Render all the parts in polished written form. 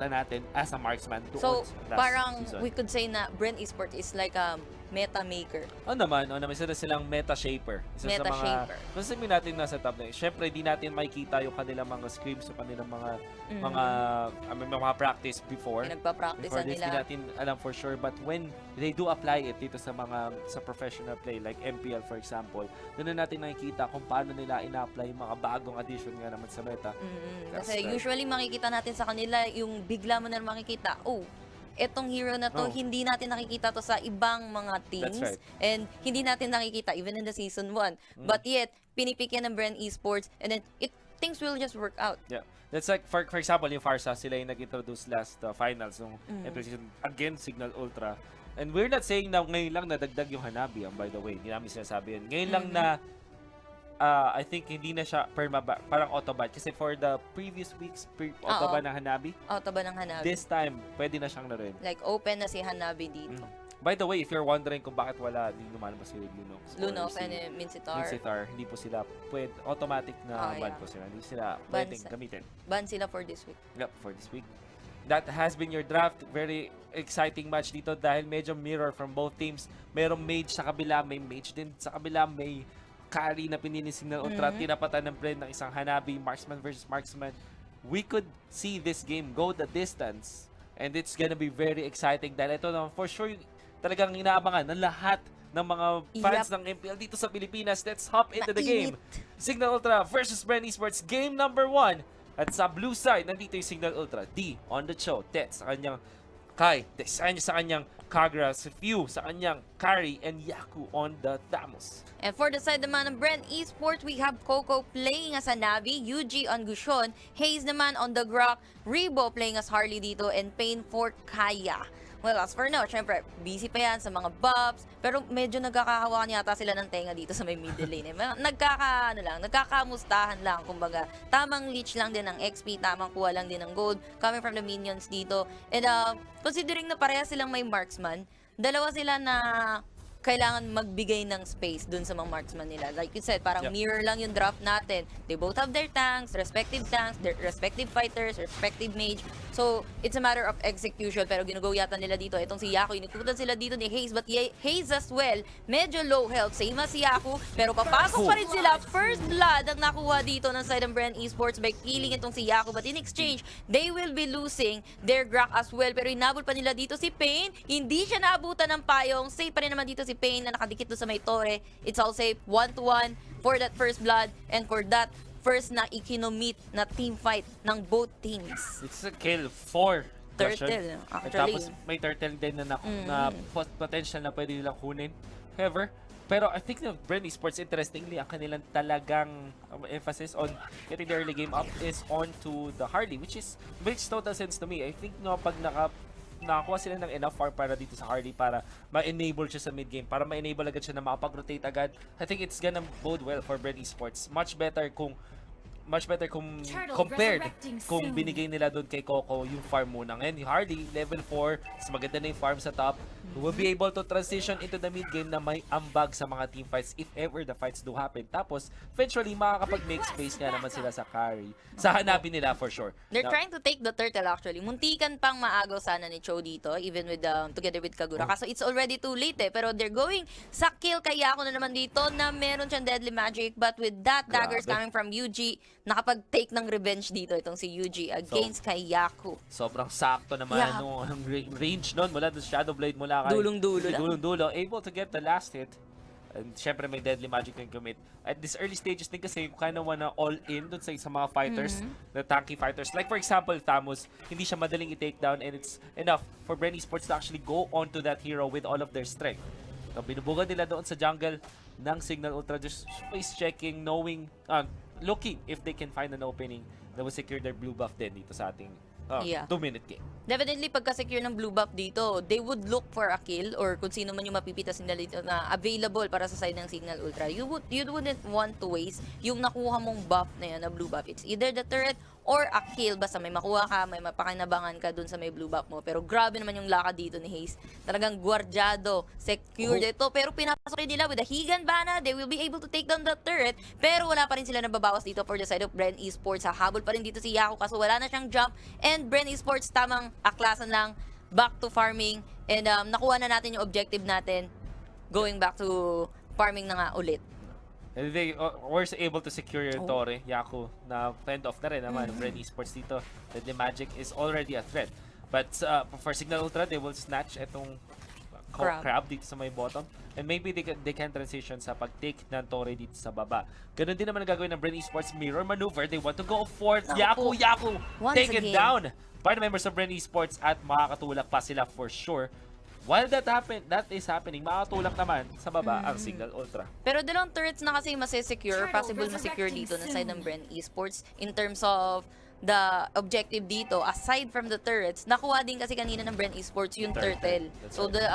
nakita natin as a marksman doon So, last parang season. we could say na Bren Esports is like a meta maker. naman, silang meta shaper. Isa Meta sa mga, shaper. kung sabihin natin nasa top lane, syempre di natin makikita yung kanilang mga scrims, yung kanilang mga practice before. Nagpa-practice Before this, di nila. natin alam for sure. But when they do apply it dito sa professional play, like MPL for example, doon na natin nakikita kung paano nila ina-apply yung mga bagong addition nga naman sa meta. Kasi usually makikita natin sa kanila yung bigla mo na makikita, etong hero na to, hindi natin nakikita to sa ibang mga teams. That's right. And hindi natin nakikita even in the season 1. But yet, pinipik yan ng Bren Esports and then things will just work out. Yeah. That's like, for example, yung Farsa, sila yung nag-introduce last finals ng season against Cignal Ultra. And we're not saying na ngayon lang nadagdag yung Hanabi, by the way. Hindi namin sinasabi yun. Ngayon lang na I think hindi na siya parang autoban. Kasi for the previous weeks, autoban ng Hanabi. Autoban ng Hanabi. This time, pwede na siyang laruin. Like, open na si Hanabi dito. By the way, if you're wondering kung bakit hindi lumalabas si Lunox and Mincitar. Hindi po sila automatic na ban po sila. Hindi sila pwedeng gamitin. Ban sila for this week. Yep, for this week. That has been your draft. Very exciting match dito dahil medyo mirror from both teams. Merong mage sa kabila, may mage din sa kabila, may carry na pinili Cignal Ultra, tinapatan ng Bren ng isang Hanabi, marksman versus marksman. We could see this game go the distance and it's gonna be very exciting dahil ito naman for sure talagang inaabangan ng lahat ng mga fans ng MPL dito sa Pilipinas. Let's hop into the game. Cignal Ultra versus Bren Esports, game number 1. At sa blue side, nandito yung Cignal Ultra. D on the CHOU, Tet sa kanyang Kai, Design sa kanyang Kagra, Few sa kanyang KARRIE, and Yaku on the Thamos. And for the side naman ng Bren Esports, we have Coco playing as a Navi, UG on Gushon, Hayes naman on the Grok, Rebo playing as Harley dito, and Pain for Kaya. Well, as for now, syempre, busy pa yan sa mga buffs, pero medyo nagkakahawakan yata sila ng tenga dito sa may middle lane. Nagkakamustahan lang, kumbaga. Tamang leech lang din ng XP, tamang kuha lang din ng gold, coming from the minions dito. And considering na pareha silang may marksman, dalawa sila na kailangan magbigay ng space dun sa mga marksman nila. Like you said, parang mirror lang yung draft natin. They both have their respective tanks, their respective fighters, respective mage. So, it's a matter of execution. Pero ginugo yata nila dito. Itong si Yaku, inututan sila dito ni Hayes. But Hayes as well, medyo low health. Same as si Yaku. Pero papasok pa rin sila. First blood ang nakuha dito ng side ng Bren Esports by killing itong si Yaku. But in exchange, they will be losing their Grok as well. Pero inabot pa nila dito si Pain. Hindi siya naabutan ng payong. Safe pa rin naman dito si Pain na nakadikit doon sa may tore. It's all safe. 1-1 for that first blood and for that first na ikinomit na team fight ng both teams. It's a kill for Turtle, actually. Tapos may turtle din na potential na pwede nilang kunin. However, pero I think the Bren Esports, interestingly, ang kanilang talagang emphasis on getting the early game up is on to the Harley, which makes total sense to me. I think pag nakakuha sila ng enough farm para dito sa Harley para ma-enable siya sa mid-game, para ma-enable agad siya na makapag-rotate agad, I think it's gonna bode well for Bren Esports. Much better kung compared kung binigay nila doon kay Coco yung farm muna. Ngayon, yung Harley, level 4, mas maganda na yung farm sa top, will be able to transition into the mid-game na may ambag sa mga team fights if ever the fights do happen. Tapos, eventually, makakapag-make space nga naman sila sa KARRIE. Sa hanapin nila, for sure. They're trying to take the turtle actually. Muntikan pang maagaw sana ni CHOU dito, even with together with Kagura. Kaso it's already too late pero they're going sa kill kaya ako na naman dito na meron siyang deadly magic, but with that daggers coming from UG, nakapag-take ng revenge dito itong si UG against kay Yaku. Sobrang sakto naman ang range nun mula sa Shadow Blade mula kay Dulong-dulo. Able to get the last hit. And syempre may deadly magic na commit. At this early stages din kasi you kind of wanna all in dun sa mga fighters, the tanky fighters. Like for example, Thamos, hindi siya madaling i-take down and it's enough for Bren Esports to actually go onto that hero with all of their strength. So binubugan nila doon sa jungle ng Cignal Ultra, just space checking, knowing, looking if they can find an opening that will secure their blue buff din dito sa ating 2-minute game. Definitely, pagka-secure ng blue buff dito, they would look for a kill or kung sino man yung mapipitas nila dito na available para sa side ng Cignal Ultra. You wouldn't want to waste yung nakuha mong buff na yan, na blue buff. It's either the turret or a kill. Basta may makuha ka, may mapakinabangan ka dun sa may blue buff mo. Pero grabe naman yung lakad dito ni Haze. Talagang guardyado, secured ito. Pero pinapasok rin nila with the Higan Bana. They will be able to take down the turret. Pero wala pa rin sila nababawas dito for the side of Bren Esports. Hahabol pa rin dito si Yako kaso wala na siyang jump. And Bren Esports tamang aklasan lang, back to farming, and nakuha na natin yung objective natin, going back to farming na nga ulit. And they were able to secure your Torre, Yaku, na fend off na rin naman, Bren Esports dito. That the Magic is already a threat. But for Cignal Ultra, they will snatch itong crab dito sa may bottom. And maybe they can transition sa pag-take ng Torre dito sa baba. Ganun din naman gagawin ng Bren Esports mirror maneuver. They want to go for Yaku, take it down by the members of Bren Esports at makakatulak pa sila for sure. While that is happening, makakatulak naman sa baba ang Cignal Ultra. Pero dalawang turrets na kasi masesecure, possible masecure dito na side ng Bren Esports in terms of the objective dito. Aside from the turrets, nakuha din kasi kanina ng Bren Esports yung turtle. So the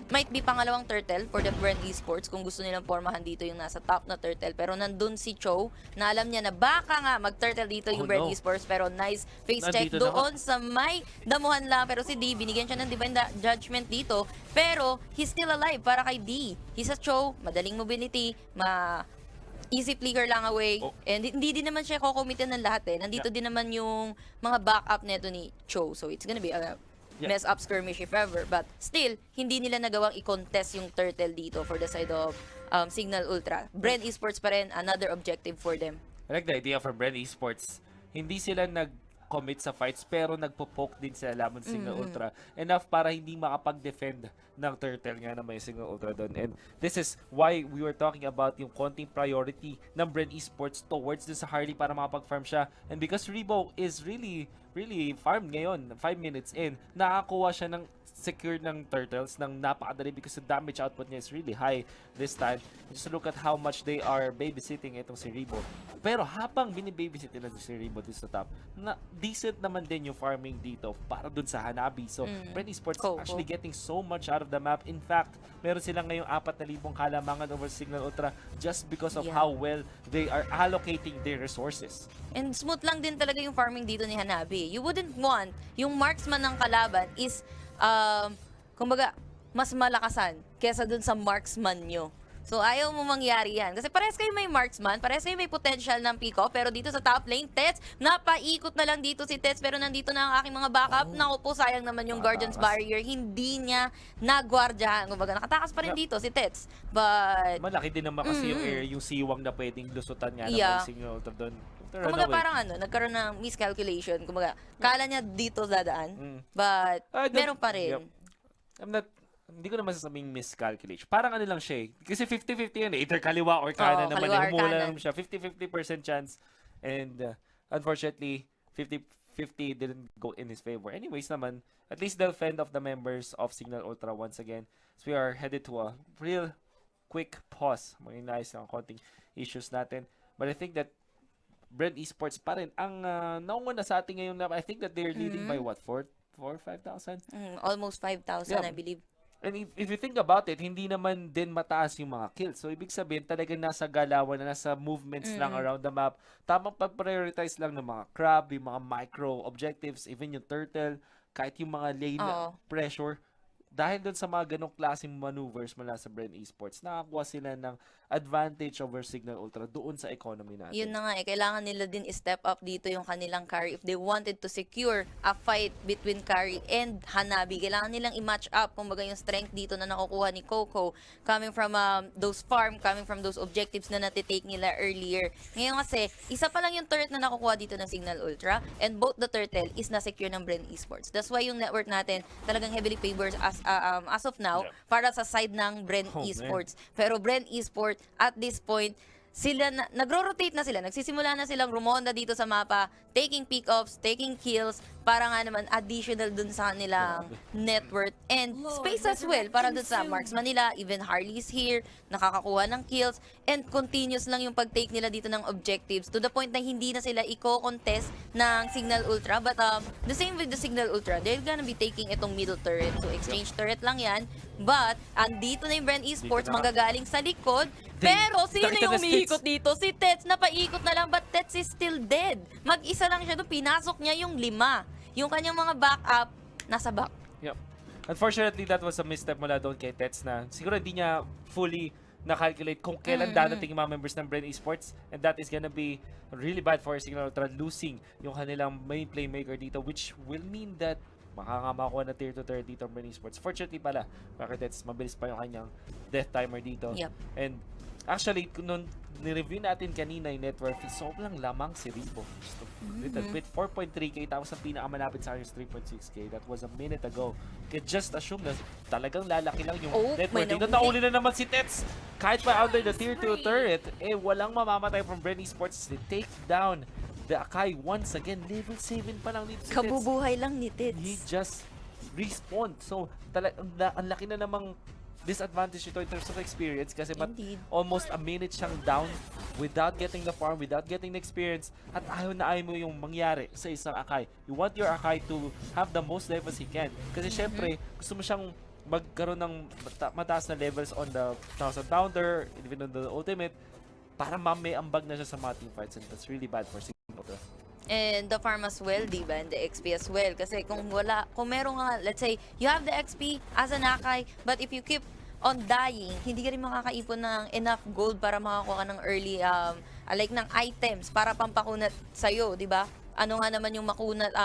might be pangalawang turtle for the Bren Esports kung gusto nilang formahan dito yung nasa top na turtle. Pero nandun si CHOU na alam niya na baka nga mag-turtle dito yung Bren Esports. Pero nice face check doon sa may damuhan lang. Pero si D, binigyan siya ng Divine Judgment dito. Pero he's still alive para kay D. He's a CHOU, madaling mobility, easy flicker lang away. And hindi din naman siya kukumitin ng lahat eh. Nandito din naman yung mga backup neto ni CHOU. So it's gonna be a mess up skirmish if ever. But still, hindi nila nagawang i-contest yung turtle dito for the side of Cignal Ultra. Bren Esports pa rin, another objective for them. I like the idea for Bren Esports. Hindi sila nag-commit sa fights pero nagpo-poke din sila laban sa Cignal Ultra. Enough para hindi makapag-defend ng turtle nga na may Cignal Ultra doon. And this is why we were talking about yung konting priority ng Bren Esports towards dun sa HARLEY para makapag-farm siya. And because Rebo is really farmed ngayon, 5 minutes in, nakakuha siya ng secure ng turtles ng napakadali because the damage output niya is really high this time. Just look at how much they are babysitting itong si Rebo. Pero habang binibabysit nila si Rebo dito sa top, na decent naman din yung farming dito para dun sa Hanabi. So, Bren Esports actually getting so much out of the map. In fact, meron silang ngayong 4,000 kalamangan over Cignal Ultra just because of how well they are allocating their resources. And smooth lang din talaga yung farming dito ni Hanabi. You wouldn't want yung marksman ng kalaban is kumbaga, mas malakasan kesa dun sa marksman nyo. So, ayaw mo mangyari yan. Kasi parehas kayo may marksman, parehas kayo may potential ng pick-off, pero dito sa top lane, Tets, napaikot na lang dito si Tets, pero nandito na ang aking mga backup. Naku po, sayang naman yung Guardian's Barrier. Hindi niya nagwardyahan. Kumbaga, nakatakas pa rin dito si Tets. But malaki din naman kasi yung air, yung siwang na pwedeng lusutan nga ng Cignal Ultra doon. Kumbaga parang nagkaroon ng miscalculation. Kumbaga, kala niya dito dadaan. But, meron pa rin. Hindi ko naman sasabing miscalculation. Parang lang siya eh. Kasi 50-50 yan eh. Either kaliwa or kanan naman. Humula lang siya. 50-50% chance. And unfortunately, 50-50 didn't go in his favor. Anyways naman, at least they'll fend off the members of Cignal Ultra once again. So we are headed to a real quick pause. Mag-inayos ang konting issues natin. But I think that Bren Esports pa rin ang naunguna sa ating ngayon. I think that they're leading by what? 4,000-5,000? Almost 5,000, I believe. And if you think about it, hindi naman din mataas yung mga kills. So, ibig sabihin, talagang nasa galawan na nasa movements lang around the map. Tamang pag-prioritize lang ng mga crab, yung mga micro objectives, even yung turtle, kahit yung mga lane pressure. Dahil doon sa mga ganong klaseng maneuvers mula sa Bren Esports, nakakuha sila ng advantage over Cignal Ultra doon sa economy natin. Yun na nga eh, kailangan nila din step up dito yung kanilang carry if they wanted to secure a fight between KARRIE and Hanabi. Kailangan nilang i-match up kumbaga yung strength dito na nakukuha ni Coco coming from those farm, coming from those objectives na natitake nila earlier. Ngayon kasi, isa pa lang yung turret na nakukuha dito ng Cignal Ultra and both the turtle is na-secure ng Bren Esports. That's why yung network natin talagang heavily favors as of now para sa side ng Bren Esports. Pero Bren Esports at this point, sila nagro-rotate na sila, nagsisimula na silang rumonda dito sa mapa, taking pick-offs, taking kills, para nga naman additional dun sa kanilang net worth and space as well, para dun sa marksman nila, even Harley's here, nakakakuha ng kills, and continuous lang yung pag-take nila dito ng objectives to the point na hindi na sila i-contest ng Cignal Ultra, but the same with the Cignal Ultra, they're gonna be taking itong middle turret, so exchange turret lang yan, but andito na yung Bren Esports, manggagaling sa likod, pero sino yung umiikot dito? Si Tets, napaikot na lang, but Tets is still dead. Mag-isa lang siya doon, pinasok niya yung 5. Yung kanyang mga backup, nasa back. Yep. Unfortunately, that was a misstep mula doon kay Tets na siguro hindi niya fully na-calculate kung kailan dadating yung mga members ng Bren Esports, and that is gonna be really bad for Cignal Ultra losing yung kanilang main playmaker dito, which will mean that makakamakuha na tier 2 turret dito ang Bren Esports. Fortunately pala, kay Tets, mabilis pa yung kanyang death timer dito. Yep. And actually, nung nireview natin kanina yung net worth, sobrang lamang si Ribo. Just a little bit, 4.3k, tapos ang pinakamalapit sa akin is 3.6k. That was a minute ago. Kaya just assume na talagang lalaki lang yung net worth. Dito nauli na naman si Tets. Kahit pa under the tier 2 turret, walang mamamatay from Bren Esports. They take down the AKAI once again. Level 7 pa lang dito si Tets. Kabubuhay lang ni Tets. He just respawned. So, ang laki na namang disadvantage ito in terms of experience kasi almost a minute siyang down without getting the farm, without getting the experience, at ayaw na ayaw mo yung mangyari sa isang AKAI. You want your AKAI to have the most levels he can kasi syempre gusto mo siyang magkaroon ng mataas na levels on the 1000 pounder, even on the ultimate, para mamay ambag na siya sa mga teamfights, and that's really bad for Cignal. And the farm as well, diba? And the XP as well. Kasi kung meron nga, let's say, you have the XP as an AKAI, but if you keep on dying, hindi ka rin makakaipon ng enough gold para makakuha ka ng early, like ng items para pampakunat sa'yo, diba? Ano nga naman yung makunat,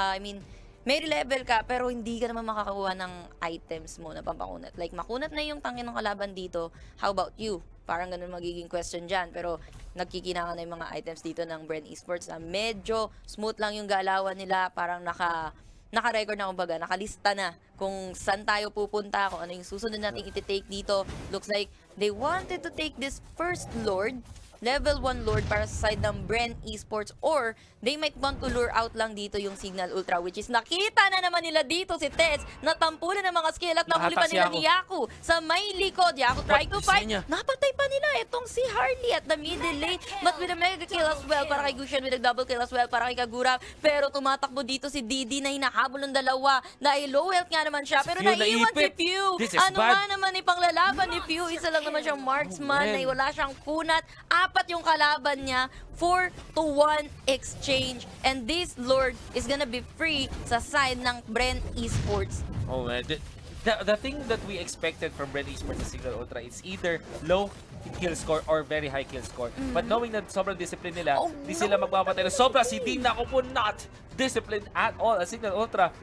may level ka, pero hindi ka naman makakakuha ng items mo na pampakunat. Like, makunat na yung tangin ng kalaban dito, how about you? Parang ganun magiging question dyan. Pero nagkikinangan na yung mga items dito ng Bren Esports na medyo smooth lang yung galawan nila. Parang naka-record na, kumbaga, nakalista na kung saan tayo pupunta, kung ano yung susunod natin iti-take dito. Looks like they wanted to take this first Lord, level 1 Lord para sa side ng Bren Esports, or they might want to lure out lang dito yung Cignal Ultra, which is nakita na naman nila dito si Tets, natampulan ng mga skill at nahuli pa nila ni Yaku sa may likod. Yaku trying to fight, napatay pa nila itong si Harley at the middle lane, but with a mega kill as well para kay Gushan, with a double kill as well para kay Kagura, pero tumatakbo dito si Didi na hinahabol ng dalawa dahil low health nga naman siya, pero naiiwan si Pew. Ano nga naman ipanglalaban ni Pew, isa lang naman siyang marksman, na wala siyang kunat, apat yung kalaban niya, 4-to-1 exchange, and this Lord is gonna be free sa side ng Bren Esports. Oh man, the thing that we expected from Bren Esports sa Cignal Ultra is either low kill score or very high kill score. But knowing na sobrang discipline nila, di sila magpapatay na sobra, si Dean na ako po not disciplined at all. Sa Cignal Ultra,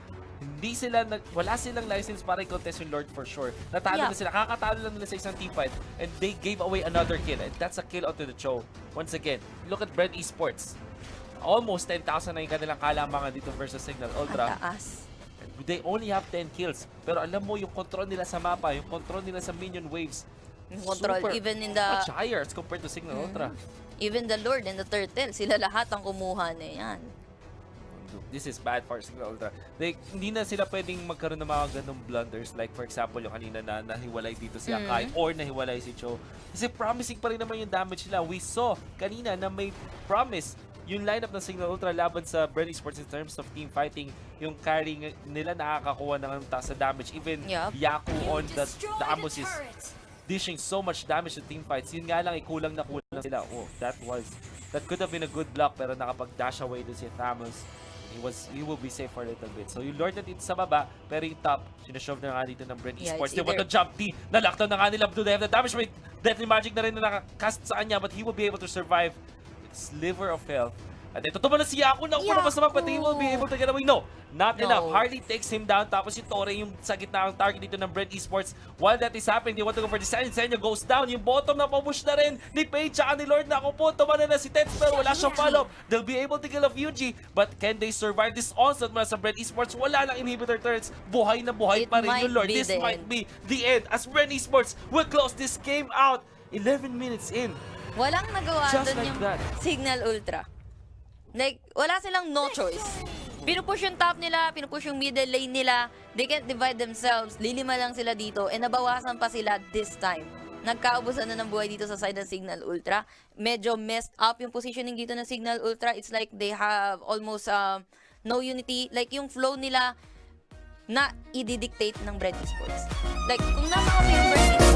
hindi sila, wala silang license para i-contest yung Lord for sure. Natalo na sila, kakatalo lang nila sa isang teamfight, and they gave away another kill, and that's a kill onto the CHOU. Once again, look at Bren Esports. Almost 10,000 na yung kanilang kalamangan dito versus Cignal Ultra. Ang taas. They only have 10 kills, pero alam mo yung control nila sa mapa, yung control nila sa minion waves, yung control, super, even in the much higher as compared to Cignal Ultra. Even the Lord and the Turtle, sila lahat ang kumuha na yan. This is bad for Cignal Ultra. Like, hindi na sila pwedeng magkaroon ng mga ganong blunders. Like, for example, yung kanina na nahiwalay dito si AKAI or nahiwalay si CHOU. Kasi promising pa rin naman yung damage nila. We saw kanina na may promise yung lineup ng Cignal Ultra laban sa Bren Esports in terms of team fighting. Yung carry nila nakakakuha ng taas sa damage. Even Yaku on the Amos is dishing so much damage to team fights. Yun nga lang, kulang na kulang sila. Oh, that could have been a good block, pero nakapag-dash away dun si Thamos. He will be safe for a little bit. So yung Lord na dito sa baba, pero yung top, sinashove na nga dito ng Bren Esports. They want to jump D. Na-lockdown na nga nila. Do they have the damage rate? Deadly Magic na rin na nakakast sa kanya, but he will be able to survive. Sliver of health. At ito tumalas si Yaku na upo naman sa mapa, but he will be able to get away. No, not enough. Harley takes him down, tapos si Torre yung sa gitna ang target dito ng Bren Esports. While that is happening, they want to go for the Senyo. Senyo goes down. Yung bottom na pamush na rin ni Paige tsaka ni Lord na ako po. Tumana na si Tets, pero wala siyang follow. They'll be able to kill a Fuji, but can they survive this onslaught mula sa Bren Esports? Wala lang inhibitor turrets. Buhay na buhay pa rin yung Lord. This might be the end as Bren Esports will close this game out. 11 minutes in. Walang nagawa Just doon like yung that. Cignal Ultra. Like, wala silang no choice. Pinupush yung top nila, pinupush yung middle lane nila. They can't divide themselves. Lilima lang sila dito. And nabawasan pa sila this time. Nagkaubusan na ng buhay dito sa side ng Cignal Ultra. Medyo messed up yung positioning dito ng Cignal Ultra. It's like they have almost no unity. Like, yung flow nila na i-dictate ng Bren Esports. Like, kung nasa kasi yung Bren Esports,